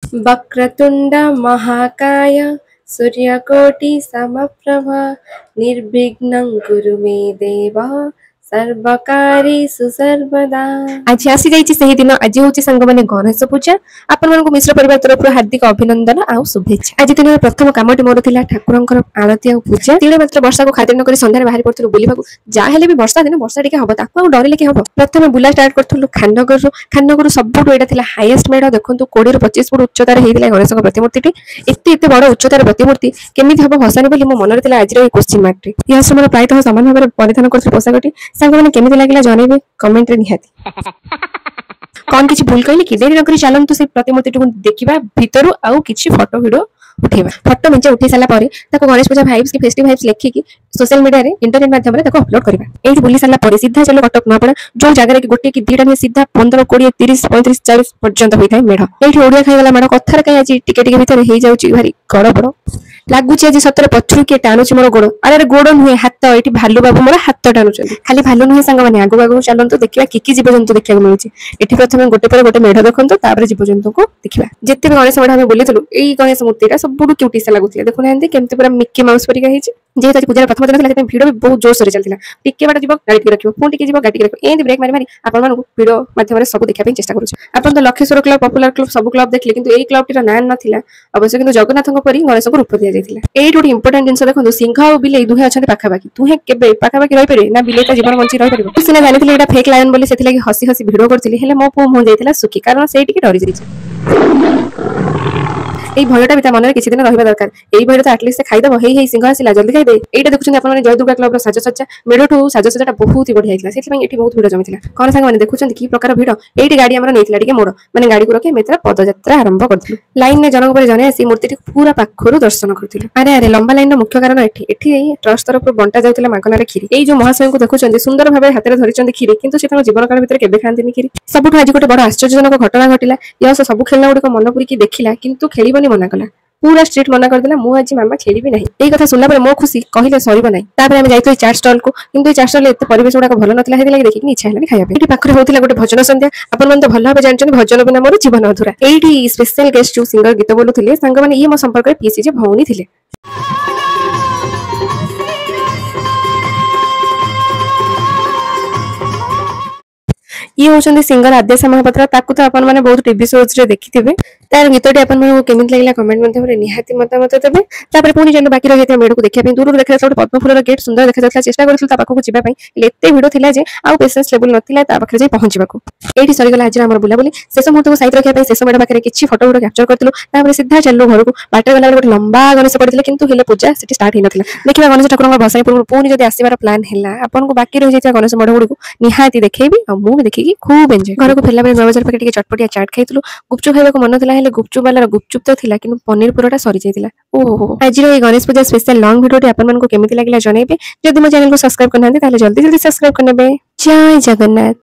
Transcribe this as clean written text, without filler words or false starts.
वक्रतुंड महाकाय सूर्यकोटि समप्रभा निर्विघ्नं कुरु मे देव सर्वकार्येषु सर्वदा। आज आसी जाइछि सेही दिन। आज होछि संग माने गणेश पूजा। आपन मानको मिश्र परिवार तरफ हार्दिक अभिनंदन आ शुभेच्छा। आज दिन प्रथम कामटी मोर थिला ठाकुरंकर आरती आ पूजा। तिले मात्र वर्षा को खातिर न करी संध्यारे बाहरी पड़थुलु बुलिबाकू। जा हेले भी वर्षा दिन वर्षा टिके हबो ताकू डरिले के हबो। प्रथम बुला स्टार्ट करथुलु खाननगर सबुठु एटा थिला हाईएस्ट मेढ। देखंतु 20 ରୁ 25 फुट उच्चतार हेइदिला गणेश प्रतिमूर्तिटी। एते बड़ उच्चतार प्रतिमूर्ति केमिति हबो भसानी बोली मो मनरे थिला आज रे क्वेश्चन मार्क टे। या समय प्रायतः समान भाबरे परिधान करथुलु पोशाकटी। सांग माने केमिति लागिला जणेबे कमेंट रे निहाती। कौन किछि भूल कहली कि देरी नकरी चलंतु से प्रतिमूर्ति को देखिबा भितरु आउ किछि फोटो वीडियो उठेबा। फोटो मेंचे उठे साला परे ताको गणेश पूजा वाइब्स की फेस्टिव वाइब्स लेखि कि सोशल मीडिया रे इंटरनेट माध्यम रे ताको अपलोड करबा। एही बुली साला परे सीधा चलो कटक न पड़ा जो जगह रे गोटे की दीटा ने सीधा 15 20 30 35 40 पर्यंत होई थाए मेढ। एही ओडिया खाइगला मेढ कथार कई आज टिके टिके भीतर हेई जाउची भारी गड़ बड़ लागुची। आज सतरे पछरु के टाणुची मोर गोड़। अरे गोड़ नुहे हाथ। एठी भालू बाबू मोर हाथ टाणुचंदी। खाली भालू नुहे संग माने आगु आगु चलंतु देखिबा की जीवजंतु देखिया मिलुची। एठी प्रथमे गोटे पर गोटे मेढ देखंतु तापर जीवजंतु को देखिबा। जेते गणेश मेढ हम बोलितलु एई गणेश मूर्तिटा सबुडु क्यूटी से लागुथिला। देखु नांदी केमते पूरा मिक्की माउस परिका हेची। जेत आज पूजा प्रथम दिन थिला सेते भीड़ भी बहुत जोर से चलतिला। टिके बाटा जीव गाड़ी के रखिबो पुं टिके जीव गाड़ी के रखिबो एंदी ब्रेक मारी मारी आपन मानको भीड़ माध्यम रे सब देखिया पे चेष्टा करूछ। आपन तो लखेश्वर क्लब पॉपुलर क्लब सब क्लब देखले किंतु एई क्लब टीर नाम नथिला। अवश्य किंतु जगन्नाथଙ୍କ परी गणेशको रूप दिया जायतिला। एई टोटी इंपोर्टेंट जिंस देखंतु सिंह आ बिले दुहे अछंती पाखाबाकी। तुहे केबे पाखाबाकी रहि परे ना बिले त जीवन बंची रहि परिबो। सिना जानिथिले एटा फेक लायन बोली सेति लागि हसी हसी भिडियो करथिले। हेले मो पो हो जायतिला सुखी कारण सेई टिके डरि जायछि। এই ভয়টা বিতা মନରେ কিছু দিন রহিবা দরকার। এই ভয়টা তো এটলিস্ট খাইদব। হেই হেই সিংহ আসিলা জলদি খাইদে। এইটা দেখুছেন আপন মানে জয় দুর্গা ক্লব ର সাজসজ্জা মেঢ়ଠୁ সাজসজ্জাটা বহুত ହି বঢ়ିଆ ହେଇଥିଲା। ସେଥିପାଇଁ ଏଠି ବହୁତ ଭିଡ ଜମିଥିଲା। କଣ ସାଙ୍ଗ ମାନେ ଦେଖୁଛନ୍ତି କି ପ୍ରକାର ଭିଡ। ଏଇଠି ଗାଡି ଆମର ନେଇଥିଲା ଟିକେ ମୋଡ ମାନେ ଗାଡିକୁ ରଖି ଆମେ ଏଥର ପଦଯାତ୍ରା ଆରମ୍ଭ କରିଥିଲୁ। ଲାଇନରେ ଜଣଙ୍କ ପରେ ଜଣେ ଆସି ମୂର୍ତ୍ତିଟି ପୁରା ପାଖରୁ ଦର୍ଶନ କରୁଥିଲୁ। ଆରେ ଆରେ ଲମ୍ବା ଲାଇନର ମୁଖ୍ୟ କାରଣ ଏଠି ଟ୍ରଷ୍ଟ ତରଫରୁ ବଣ୍ଟା ଯାଉଥିଲା ମାଗଣାରେ କ୍ଷୀରି। ଏଇ ଯୋଉ ମହାଶୟଙ୍କୁ ଦେଖୁଛନ୍ତି ସୁନ୍ଦର ଭାବେ ହାତରେ ଧରିଛନ୍ତି କ୍ଷୀରି କିନ୍ତୁ ସେ ତାଙ୍କ ଜୀବନ କାଳ ଭିତରେ କେବେ ଖାଆନ୍ତିନି କ୍ଷୀରି। ସବୁଠୁ ଆଜି ଗୋଟେ ବଡ ଆଶ୍ଚର୍ଯ୍ୟଜନକ ଘଟଣା ଘଟିଲା। ୟଶ ସବୁ ଖେଳନା ଗୁଡିକ ମନ ପୁରିକି ଦେଖିଲା କିନ୍ତୁ ଖେଳିବନି ମନା କଲା। पूरा स्ट्रीट मना कर देला। मु आज मामा खेलिबी नहीं। एई कथा सुनला परे मो खुशी कहिले सरीबो नहीं। तापर हम जाइतो चाट स्टॉल को किंतु चाट स्टॉल एते परिवेश गुडा भलो नथिला। हेदि लागि देखि इच्छा हेलानी खाया पे। एठी पाखरे होतिला गोटे भजन संध्या। आपन मन तो भलो भाबे जानछन भजन बिना मोर जीवन अधूरा। एठी स्पेशल गेस्ट जो सिंगर गीत बोलुथिले संग माने ये मो संपर्क रे पीसी जे भौनी थिले। ये होचंदी सिंगर आद्याशा महापात्र। ताकू तो अपन माने बहुत टीवी शोज रे देखिथिबे। तार गीतटी अपन माने केमित लागला कमेंट माध्यम रे निहाती मतामत देबे। तापर पुनी जन बाकी रहिता मेढ को देखिया पे दूर देखला गोटे पद्म फूलर गेट सुंदर देखा जातला। चेष्टा करथुल ता पाखो जिबा पई एते भिडो थिला जे आ पेशेंस लेवल नथिला ता पाखरे जे पहुंचीबा को। एठी सरी गला आज हमर बुला बोली शेष मुहूर्त को साइड रखिया पे शेष मेढ पाखरे किछि फोटो वीडियो कैप्चर करथुल। तापर सीधा चललो घर को। बाटर गला गोटे लंबा गणेश पड़िथिले किंतु हेले पूजा सेठी स्टार्ट हि नथिला। देखिबा गणेश ठाकुरଙ୍କ भसाई पूर्व पुनी जदी आसीबार प्लान हैला आपन को बाकी रहि जायता गणेश मेढ गुडी को निहाती देखैबी आ मु देखि की खूब एन्जॉय। घर को फेला बेले नवाजार पाके टिके चटपटिया चाट खाइतलु। गुपचुप खाइबा को मन थिला हेले गुपचुप वाला गुपचुप तो थिला किंतु पनीर पुरोटा सरी जायतिला। ओहो आज रो ए गणेश पूजा स्पेशल लॉन्ग वीडियोटी आपन मन को केमिति लागिला जणैबे। जदि मो चैनल को सब्सक्राइब करनांती ताले जल्दी जल्दी सब्सक्राइब करनेबे। जय जगन्नाथ।